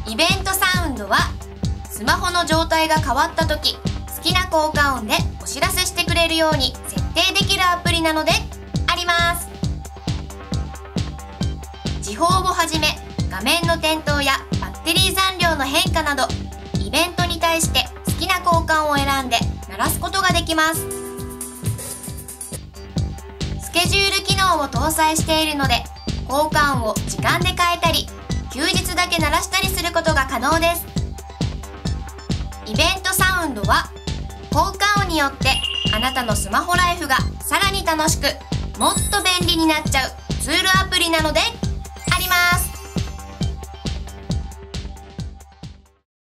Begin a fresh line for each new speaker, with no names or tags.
イベントサウンドはスマホの状態が変わった時、好きな効果音でお知らせしてくれるように設定できるアプリなのであります。時報をはじめ、画面の点灯やバッテリー残量の変化など、イベントに対して好きな効果音を選んで鳴らすことができます。スケジュール機能を搭載しているので、効果音を時間で変えたり、休日だけ鳴らしたりすることが可能です。イベントサウンドは効果音によってあなたのスマホライフがさらに楽しくもっと便利になっちゃうツールアプリなので